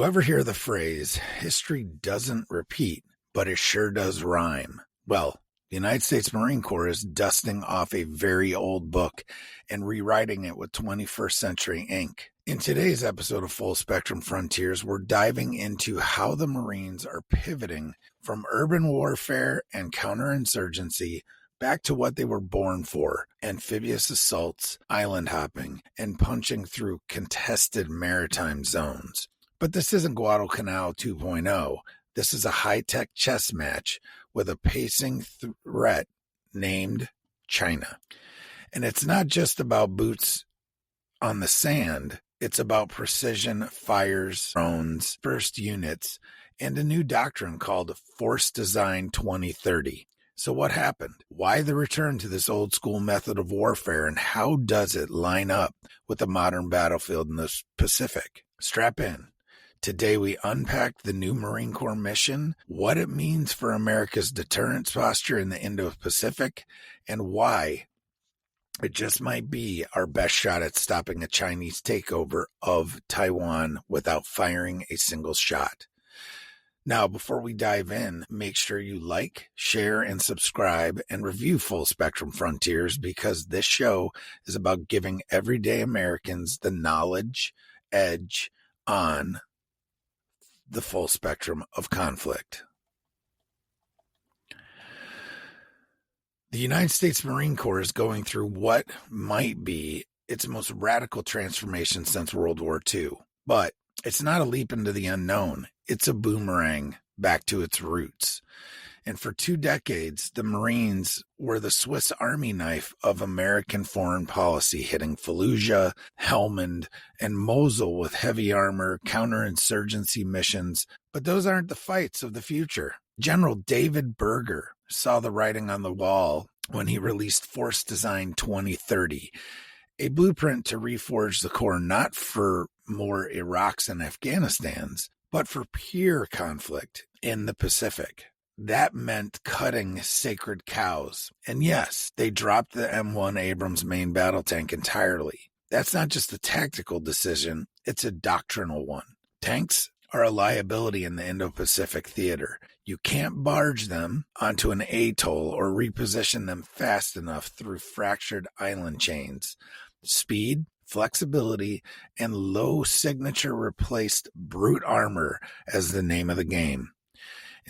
You ever hear the phrase, history doesn't repeat, but it sure does rhyme? Well, the United States Marine Corps is dusting off a very old book and rewriting it with 21st century ink. In today's episode of Full Spectrum Frontiers, we're diving into how the Marines are pivoting from urban warfare and counterinsurgency back to what they were born for: amphibious assaults, island hopping, and punching through contested maritime zones. But this isn't Guadalcanal 2.0. This is a high-tech chess match with a pacing threat named China. And it's not just about boots on the sand. It's about precision fires, drones, first units, and a new doctrine called Force Design 2030. So what happened? Why the return to this old school method of warfare, and how does it line up with the modern battlefield in the Pacific? Strap in. Today we unpack the new Marine Corps mission, what it means for America's deterrence posture in the Indo-Pacific, and why it just might be our best shot at stopping a Chinese takeover of Taiwan without firing a single shot. Now, before we dive in, make sure you like, share, and subscribe and review Full Spectrum Frontiers, because this show is about giving everyday Americans the knowledge edge on the full spectrum of conflict. The United States Marine Corps is going through what might be its most radical transformation since World War II. But it's not a leap into the unknown. It's a boomerang back to its roots. And for 2 decades, the Marines were the Swiss Army knife of American foreign policy, hitting Fallujah, Helmand, and Mosul with heavy armor, counterinsurgency missions. But those aren't the fights of the future. General David Berger saw the writing on the wall when he released Force Design 2030, a blueprint to reforge the Corps not for more Iraqs and Afghanistans, but for pure conflict in the Pacific. That meant cutting sacred cows. And yes, they dropped the M1 Abrams main battle tank entirely. That's not just a tactical decision, it's a doctrinal one. Tanks are a liability in the Indo-Pacific theater. You can't barge them onto an atoll or reposition them fast enough through fractured island chains. Speed, flexibility, and low signature replaced brute armor as the name of the game.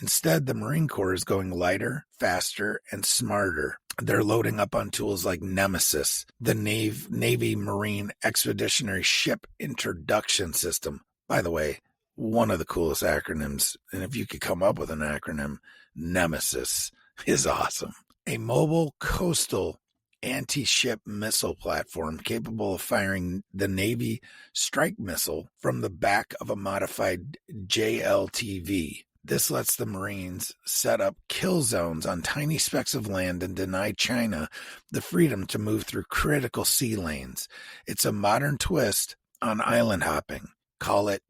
Instead, the Marine Corps is going lighter, faster, and smarter. They're loading up on tools like Nemesis, the Navy Marine Expeditionary Ship Introduction System. By the way, one of the coolest acronyms, and if you could come up with an acronym, Nemesis is awesome. A mobile coastal anti-ship missile platform capable of firing the Navy strike missile from the back of a modified JLTV. This lets the Marines set up kill zones on tiny specks of land and deny China the freedom to move through critical sea lanes. It's a modern twist on island hopping. Call it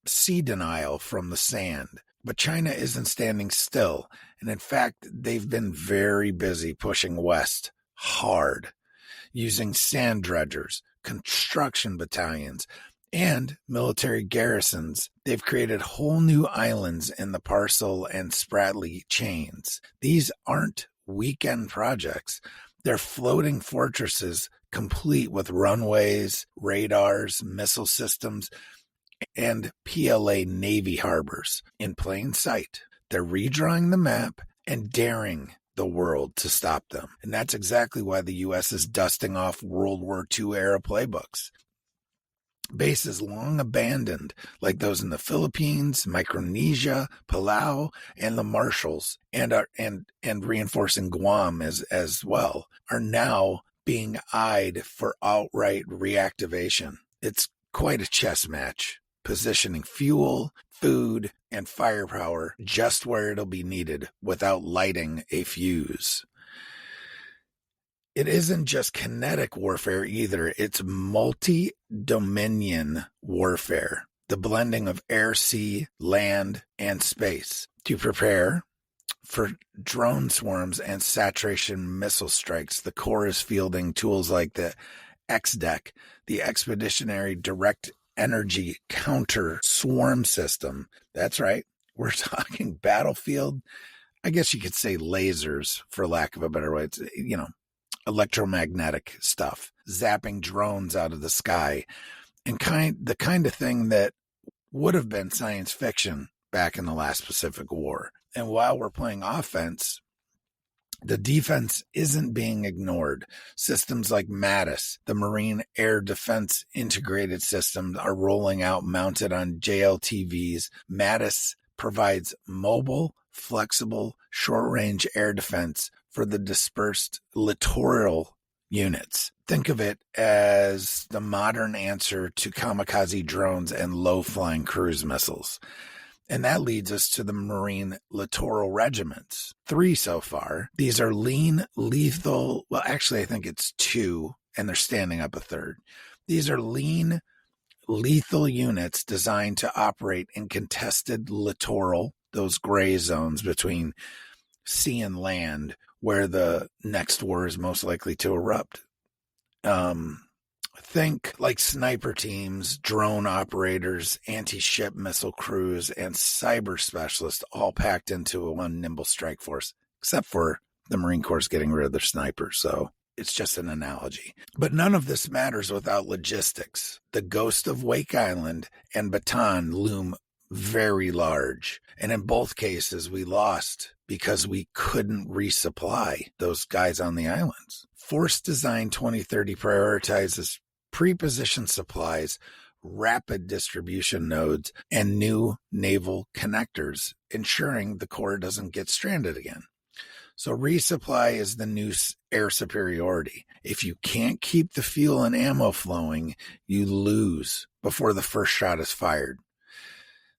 sea denial from the sand. But China isn't standing still, and in fact, they've been very busy pushing west hard, using sand dredgers, construction battalions, and military garrisons. They've created whole new islands in the Parcel and Spratly chains. These aren't weekend projects. They're floating fortresses complete with runways, radars, missile systems, and PLA Navy harbors in plain sight. They're redrawing the map and daring the world to stop them. And that's exactly why the U.S. is dusting off World War II era playbooks. Bases long abandoned, like those in the Philippines, Micronesia, Palau, and the Marshalls, and reinforcing Guam as well, are now being eyed for outright reactivation. It's quite a chess match, positioning fuel, food, and firepower just where it'll be needed without lighting a fuse. It isn't just kinetic warfare either. It's multi-dominion warfare, the blending of air, sea, land, and space. To prepare for drone swarms and saturation missile strikes, the Corps is fielding tools like the X-Deck, the Expeditionary Direct energy counter swarm system. That's right. We're talking battlefield. I guess you could say lasers, for lack of a better way. It's, electromagnetic stuff, zapping drones out of the sky, and the kind of thing that would have been science fiction back in the last Pacific War. And while we're playing offense, the defense isn't being ignored. Systems like MADIS, the Marine Air Defense Integrated System, are rolling out mounted on JLTVs. MADIS provides mobile, flexible, short-range air defense for the dispersed littoral units. Think of it as the modern answer to kamikaze drones and low-flying cruise missiles. And that leads us to the Marine Littoral Regiments. 3 so far. These are lean, lethal. Well, actually, I think it's 2, and they're standing up a 3rd. These are lean, lethal units designed to operate in contested littoral, those gray zones between sea and land, where the next war is most likely to erupt. Think like sniper teams, drone operators, anti-ship missile crews, and cyber specialists all packed into one nimble strike force, except for the Marine Corps getting rid of their snipers. So it's just an analogy. But none of this matters without logistics. The ghost of Wake Island and Bataan loom very large. And in both cases, we lost because we couldn't resupply those guys on the islands. Force Design 2030 prioritizes pre-positioned supplies, rapid distribution nodes, and new naval connectors, ensuring the Corps doesn't get stranded again. So resupply is the new air superiority. If you can't keep the fuel and ammo flowing, you lose before the first shot is fired.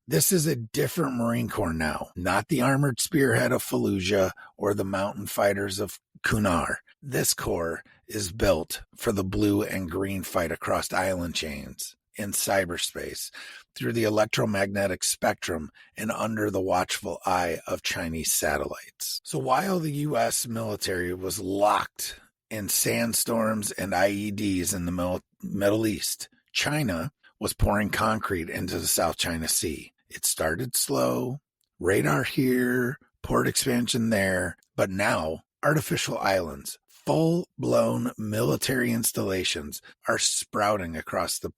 This is a different Marine Corps now, not the armored spearhead of Fallujah or the mountain fighters of Kunar. This Corps is built for the blue and green fight across island chains, in cyberspace, through the electromagnetic spectrum, and under the watchful eye of Chinese satellites. So while the U.S. military was locked in sandstorms and IEDs in the Middle East, China was pouring concrete into the South China Sea. It started slow, radar here, port expansion there, but now artificial islands, full-blown military installations are sprouting across the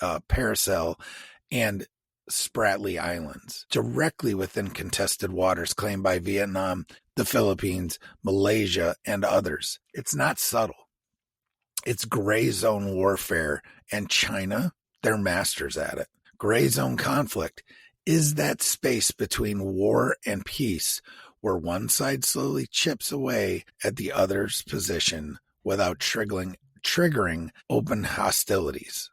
Paracel and Spratly Islands, directly within contested waters claimed by Vietnam, the Philippines, Malaysia, and others. It's not subtle. It's gray zone warfare, and China, they're masters at it. Gray zone conflict is that space between war and peace where one side slowly chips away at the other's position without triggering open hostilities.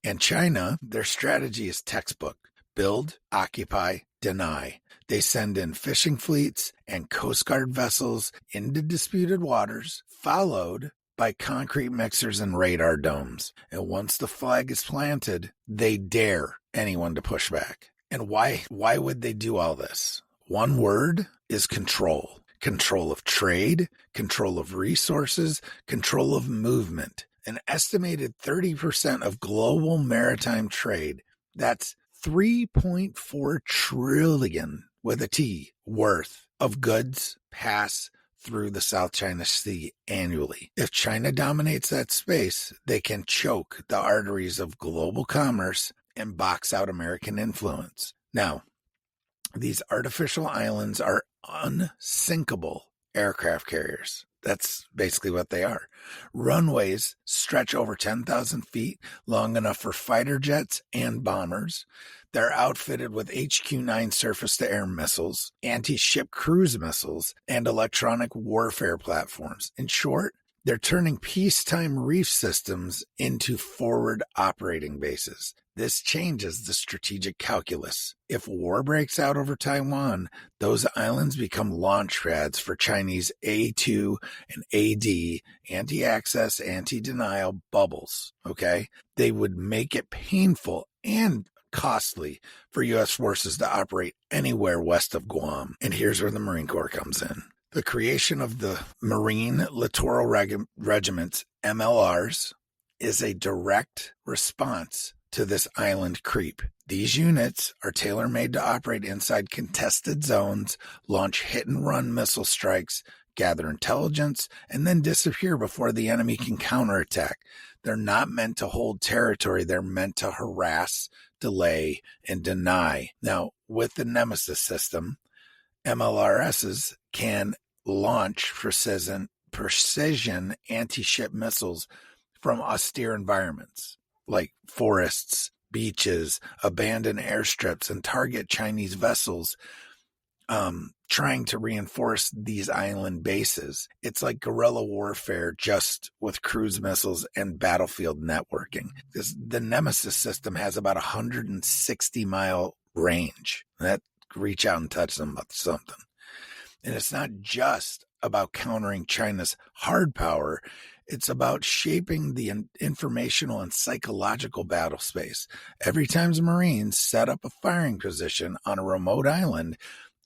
And China, their strategy is textbook. Build, occupy, deny. They send in fishing fleets and Coast Guard vessels into disputed waters, followed by concrete mixers and radar domes. And once the flag is planted, they dare anyone to push back. And why would they do all this? One word is control. Control of trade, control of resources, control of movement. An estimated 30% of global maritime trade, that's 3.4 trillion with a T worth of goods pass through the South China Sea annually. If China dominates that space, they can choke the arteries of global commerce and box out American influence. Now, these artificial islands are unsinkable aircraft carriers. That's basically what they are. Runways stretch over 10,000 feet, long enough for fighter jets and bombers. They're outfitted with HQ-9 surface-to-air missiles, anti-ship cruise missiles, and electronic warfare platforms. In short, they're turning peacetime reef systems into forward operating bases. This changes the strategic calculus. If war breaks out over Taiwan, those islands become launch pads for Chinese A2 and AD, anti-access, anti-denial bubbles, okay? They would make it painful and costly for U.S. forces to operate anywhere west of Guam. And here's where the Marine Corps comes in. The creation of the Marine Littoral Regiments, MLRs, is a direct response to this island creep. These units are tailor-made to operate inside contested zones, launch hit-and-run missile strikes, gather intelligence, and then disappear before the enemy can counterattack. They're not meant to hold territory. They're meant to harass, delay, and deny. Now, with the Nemesis system, MLRSs can launch precision anti-ship missiles from austere environments like forests, beaches, abandoned airstrips, and target Chinese vessels trying to reinforce these island bases. It's like guerrilla warfare, just with cruise missiles and battlefield networking. The Nemesis system has about 160-mile range. That reach out and touch them with something. And it's not just about countering China's hard power. It's about shaping the informational and psychological battle space. Every time Marines set up a firing position on a remote island,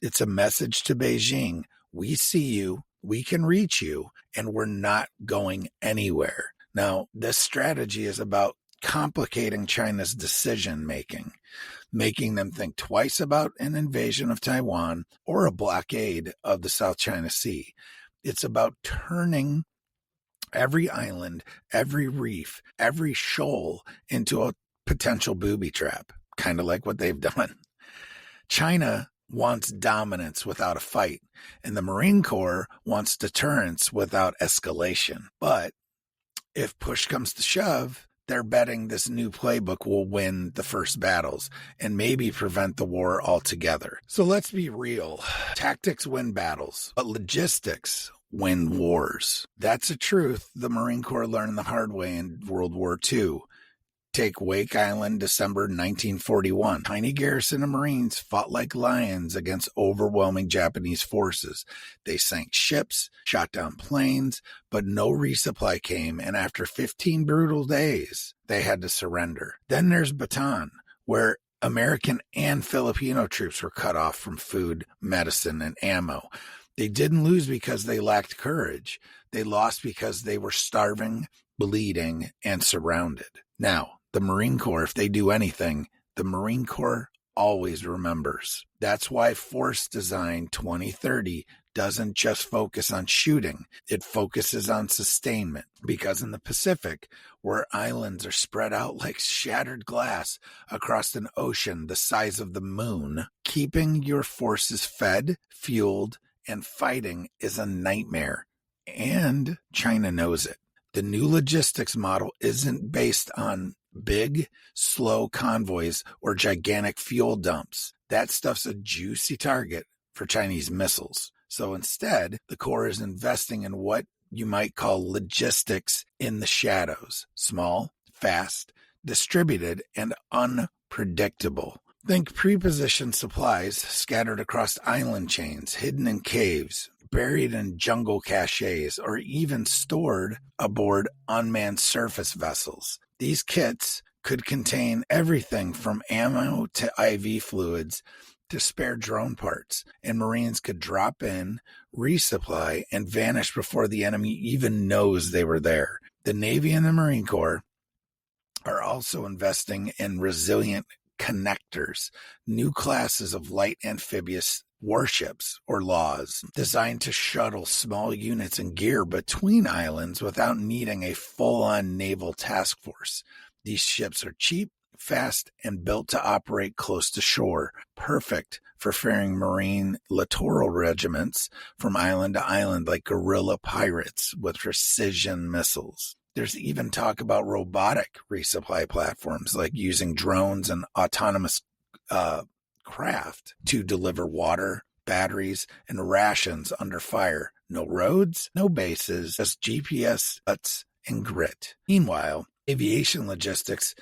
it's a message to Beijing. We see you, we can reach you, and we're not going anywhere. Now, this strategy is about complicating China's decision-making, making them think twice about an invasion of Taiwan or a blockade of the South China Sea. It's about turning every island, every reef, every shoal into a potential booby trap, kind of like what they've done. China wants dominance without a fight, and the Marine Corps wants deterrence without escalation. But if push comes to shove, they're betting this new playbook will win the first battles and maybe prevent the war altogether. So let's be real. Tactics win battles, but logistics win wars. That's a truth the Marine Corps learned the hard way in World War II. Take Wake Island, December 1941. Tiny garrison of Marines fought like lions against overwhelming Japanese forces. They sank ships, shot down planes, but no resupply came, and after 15 brutal days, they had to surrender. Then there's Bataan, where American and Filipino troops were cut off from food, medicine, and ammo. They didn't lose because they lacked courage. They lost because they were starving, bleeding, and surrounded. Now, the Marine Corps, if they do anything, the Marine Corps always remembers. That's why Force Design 2030 doesn't just focus on shooting. It focuses on sustainment, because in the Pacific, where islands are spread out like shattered glass across an ocean the size of the moon, keeping your forces fed, fueled, and fighting is a nightmare. And China knows it. The new logistics model isn't based on big, slow convoys or gigantic fuel dumps. That stuff's a juicy target for Chinese missiles. So instead, the Corps is investing in what you might call logistics in the shadows. Small, fast, distributed, and unpredictable. Think pre-positioned supplies scattered across island chains, hidden in caves, buried in jungle caches, or even stored aboard unmanned surface vessels. These kits could contain everything from ammo to IV fluids to spare drone parts, and Marines could drop in, resupply, and vanish before the enemy even knows they were there. The Navy and the Marine Corps are also investing in resilient connectors, new classes of light amphibious warships or laws designed to shuttle small units and gear between islands without needing a full-on naval task force. These ships are cheap, fast, and built to operate close to shore, perfect for ferrying Marine Littoral Regiments from island to island like guerrilla pirates with precision missiles. There's even talk about robotic resupply platforms, like using drones and autonomous craft to deliver water, batteries, and rations under fire. No roads, no bases, just GPS, guts, and grit. Meanwhile, aviation logistics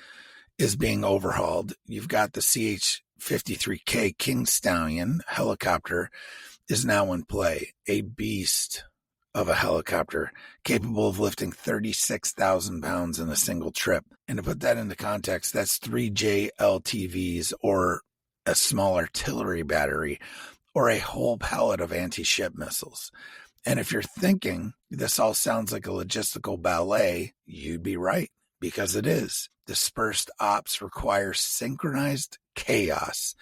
is being overhauled. You've got the CH-53K King Stallion helicopter is now in play, a beast of a helicopter capable of lifting 36,000 pounds in a single trip. And to put that into context, that's 3 JLTVs or a small artillery battery or a whole pallet of anti-ship missiles. And if you're thinking this all sounds like a logistical ballet, you'd be right. because it is. Dispersed ops require synchronized chaos,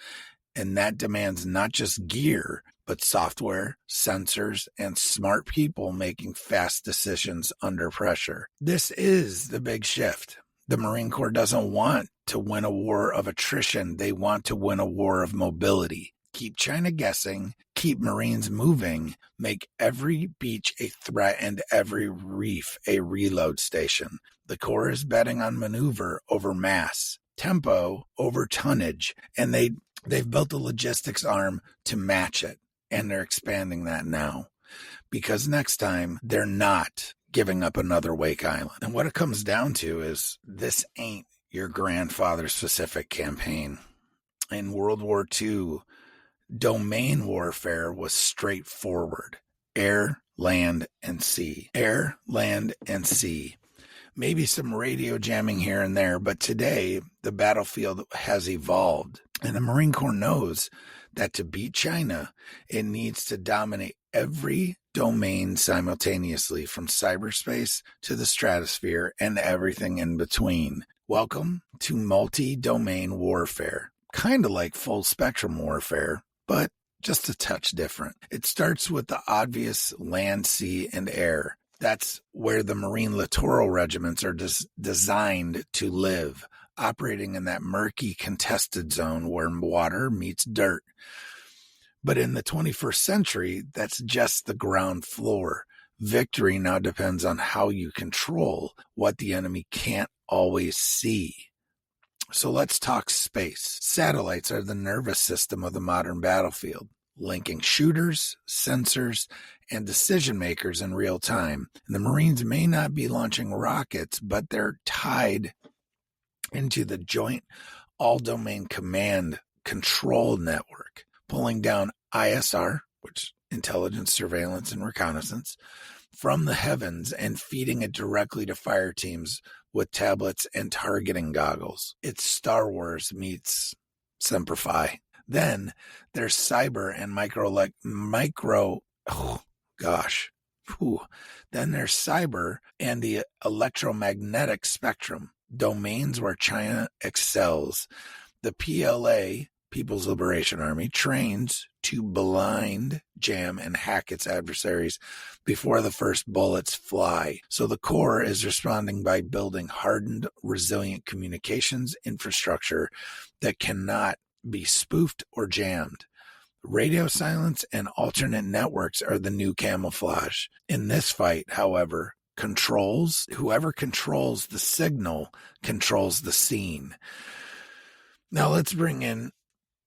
and that demands not just gear, but software, sensors, and smart people making fast decisions under pressure. This is the big shift. The Marine Corps doesn't want to win a war of attrition. They want to win a war of mobility. Keep China guessing, keep Marines moving, make every beach a threat and every reef a reload station. The Corps is betting on maneuver over mass, tempo over tonnage, and they've built a logistics arm to match it, and they're expanding that now. Because next time, they're not giving up another Wake Island. And what it comes down to is this ain't your grandfather's Pacific campaign. In World War II, domain warfare was straightforward. Air, land, and sea. Air, land, and sea. Maybe some radio jamming here and there, but today the battlefield has evolved. And the Marine Corps knows that to beat China, it needs to dominate every domain simultaneously, from cyberspace to the stratosphere and everything in between. Welcome to multi-domain warfare. Kind of like full spectrum warfare, but just a touch different. It starts with the obvious land, sea, and air. That's where the Marine Littoral Regiments are designed to live, operating in that murky, contested zone where water meets dirt. But in the 21st century, that's just the ground floor. Victory now depends on how you control what the enemy can't always see. So let's talk space. Satellites are the nervous system of the modern battlefield, linking shooters, sensors, and decision makers in real time. And the Marines may not be launching rockets, but they're tied into the Joint All-Domain Command Control Network, pulling down ISR, which intelligence, surveillance, and reconnaissance, from the heavens and feeding it directly to fire teams with tablets and targeting goggles. It's Star Wars meets Semper Fi. Then there's cyber and Then there's cyber and the electromagnetic spectrum, domains where China excels. The PLA, People's Liberation Army, trains to blind, jam, and hack its adversaries before the first bullets fly. So the Corps is responding by building hardened, resilient communications infrastructure that cannot be spoofed or jammed. Radio silence and alternate networks are the new camouflage. In this fight, however, whoever controls the signal controls the scene. Now let's bring in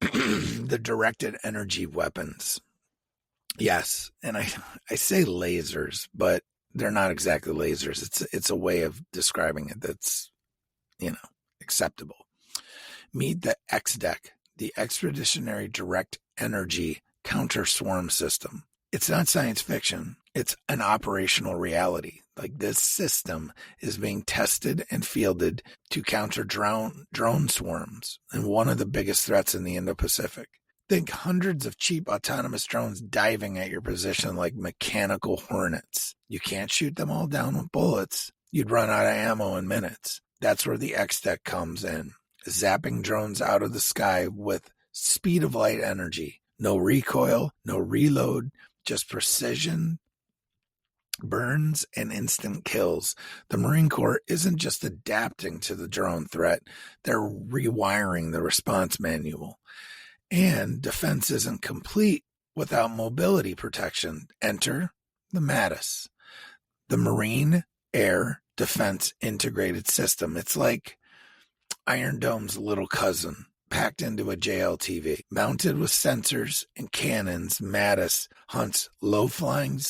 the directed energy weapons. Yes, and I say lasers, but they're not exactly lasers. It's a way of describing it that's, acceptable. Meet the XDEC, the Expeditionary Direct Energy Counter Swarm System. It's not science fiction. It's an operational reality. Like, this system is being tested and fielded to counter drone swarms, and one of the biggest threats in the Indo-Pacific. Think hundreds of cheap autonomous drones diving at your position like mechanical hornets. You can't shoot them all down with bullets. You'd run out of ammo in minutes. That's where the XDEC comes in, zapping drones out of the sky with speed of light energy. No recoil, no reload, just precision, burns, and instant kills. The Marine Corps isn't just adapting to the drone threat, they're rewiring the response manual. And defense isn't complete without mobility protection. Enter the MADIS, the Marine Air Defense Integrated System. It's like Iron Dome's little cousin, packed into a JLTV. Mounted with sensors and cannons, MADIS hunts low-flying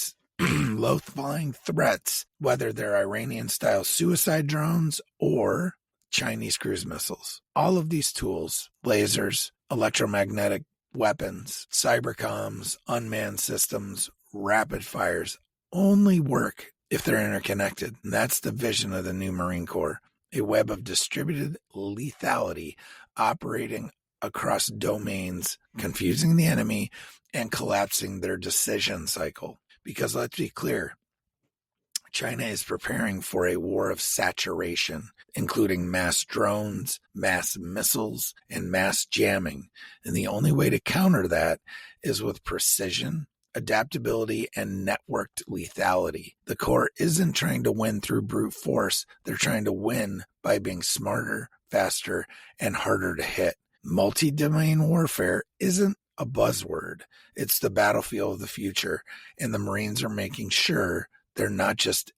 threats, whether they're Iranian-style suicide drones or Chinese cruise missiles. All of these tools, lasers, electromagnetic weapons, cybercoms, unmanned systems, rapid fires, only work if they're interconnected. And that's the vision of the new Marine Corps. A web of distributed lethality operating across domains, confusing the enemy and collapsing their decision cycle. Because let's be clear, China is preparing for a war of saturation, including mass drones, mass missiles, and mass jamming. And the only way to counter that is with precision, adaptability, and networked lethality. The Corps isn't trying to win through brute force. They're trying to win by being smarter, faster, and harder to hit. Multi-domain warfare isn't a buzzword. It's the battlefield of the future, and the Marines are making sure they're not just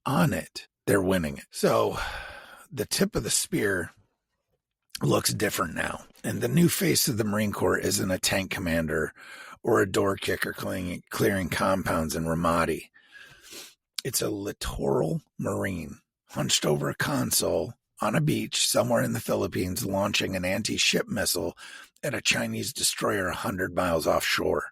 on it, they're winning it. So the tip of the spear looks different now. And the new face of the Marine Corps isn't a tank commander or a door kicker clearing compounds in Ramadi. It's a littoral Marine hunched over a console on a beach somewhere in the Philippines, launching an anti-ship missile at a Chinese destroyer 100 miles offshore,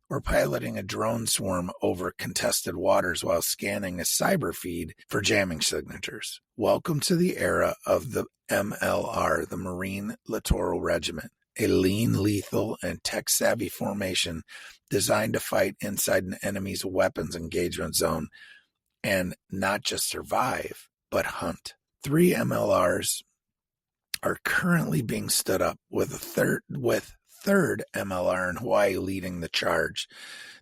or piloting a drone swarm over contested waters while scanning a cyber feed for jamming signatures. Welcome to the era of the MLR, the Marine Littoral Regiment, a lean, lethal, and tech-savvy formation designed to fight inside an enemy's weapons engagement zone and not just survive, but hunt. 3 MLRs are currently being stood up, with third MLR in Hawaii leading the charge.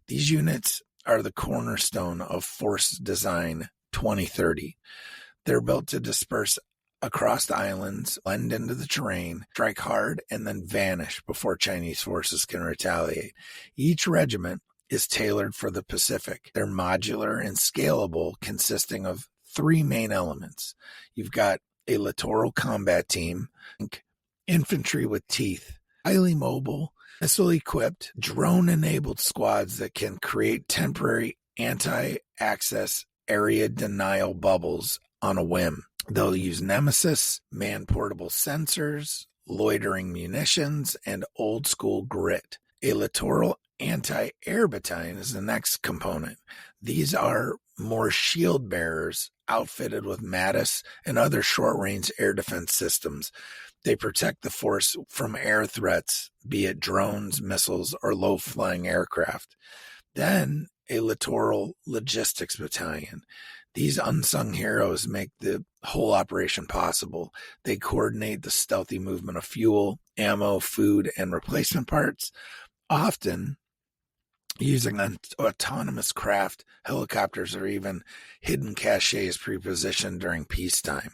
These units are the cornerstone of Force Design 2030. They're built to disperse across the islands, blend into the terrain, strike hard, and then vanish before Chinese forces can retaliate. Each regiment is tailored for the Pacific. They're modular and scalable, consisting of 3 main elements. You've got a littoral combat team, infantry with teeth, highly mobile, missile-equipped, drone-enabled squads that can create temporary anti-access area denial bubbles on a whim. They'll use Nemesis, man-portable sensors, loitering munitions, and old-school grit. A littoral anti-air battalion is the next component. These are more shield bearers outfitted with Mattis and other short-range air defense systems. They protect the force from air threats, be it drones, missiles, or low-flying aircraft. Then a littoral logistics battalion. These unsung heroes make the whole operation possible. They coordinate the stealthy movement of fuel, ammo, food, and replacement parts, often using autonomous craft, helicopters, or even hidden caches pre-positioned during peacetime.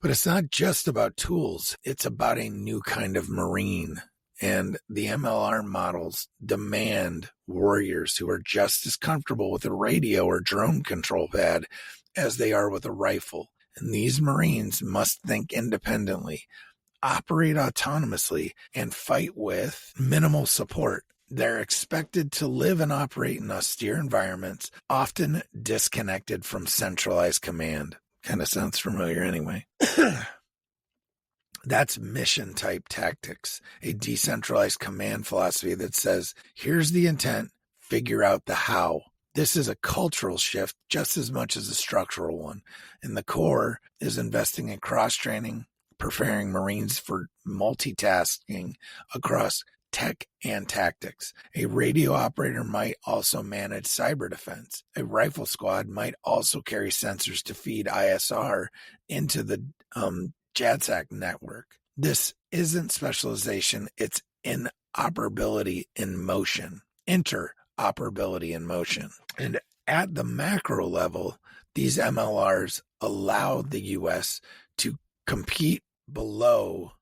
But it's not just about tools. It's about a new kind of Marine. And the MLR models demand warriors who are just as comfortable with a radio or drone control pad as they are with a rifle. And these Marines must think independently, operate autonomously, and fight with minimal support. They're expected to live and operate in austere environments, often disconnected from centralized command. Kind of sounds familiar anyway. That's mission-type tactics, a decentralized command philosophy that says, here's the intent, figure out the how. This is a cultural shift just as much as a structural one, and the Corps is investing in cross-training, preparing Marines for multitasking across tech and tactics. A radio operator might also manage cyber defense. A rifle squad might also carry sensors to feed ISR into the JADSAC network. This isn't specialization, it's interoperability in motion. Interoperability in motion. And at the macro level, these MLRs allow the U.S. to compete below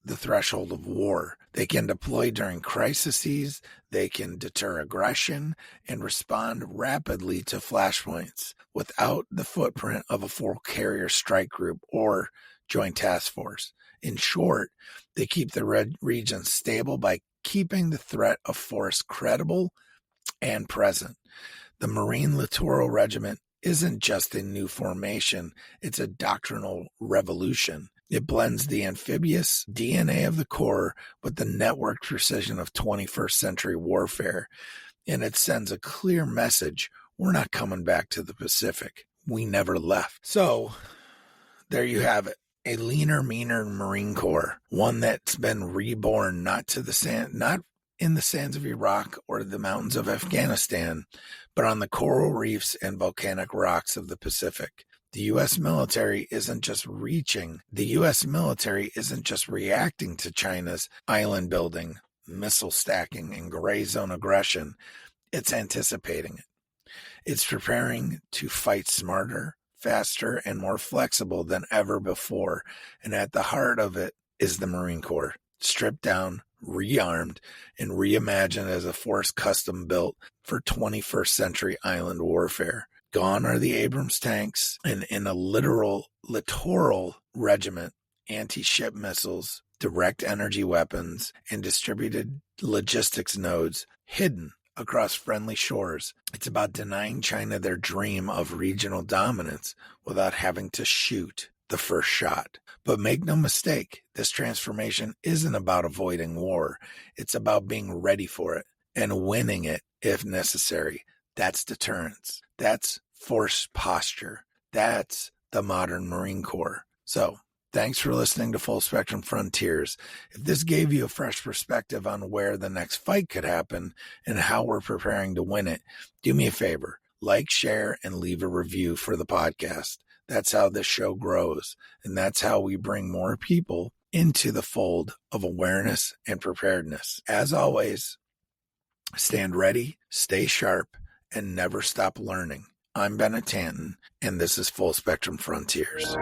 the threshold of war. They can deploy during crises, they can deter aggression, and respond rapidly to flashpoints without the footprint of a full carrier strike group or joint task force. In short, they keep the region stable by keeping the threat of force credible and present. The Marine Littoral Regiment isn't just a new formation, it's a doctrinal revolution. It blends the amphibious DNA of the Corps with the networked precision of 21st century warfare. And it sends a clear message. We're not coming back to the Pacific. We never left. So there you have it. A leaner, meaner Marine Corps. One that's been reborn, not in the sands of Iraq or the mountains of Afghanistan, but on the coral reefs and volcanic rocks of the Pacific. The U.S. military isn't just reacting to China's island building, missile stacking, and gray zone aggression. It's anticipating it. It's preparing to fight smarter, faster, and more flexible than ever before. And at the heart of it is the Marine Corps, stripped down, rearmed, and reimagined as a force custom built for 21st century island warfare. Gone are the Abrams tanks, and in a littoral regiment, anti-ship missiles, direct energy weapons, and distributed logistics nodes hidden across friendly shores. It's about denying China their dream of regional dominance without having to shoot the first shot. But make no mistake, this transformation isn't about avoiding war. It's about being ready for it and winning it if necessary. That's deterrence. That's force posture. That's the modern Marine Corps. So, thanks for listening to Full Spectrum Frontiers. If this gave you a fresh perspective on where the next fight could happen and how we're preparing to win it, do me a favor. Like, share, and leave a review for the podcast. That's how this show grows, and that's how we bring more people into the fold of awareness and preparedness. As always, stand ready, stay sharp, and never stop learning. I'm Bennett Tanton, and this is Full Spectrum Frontiers.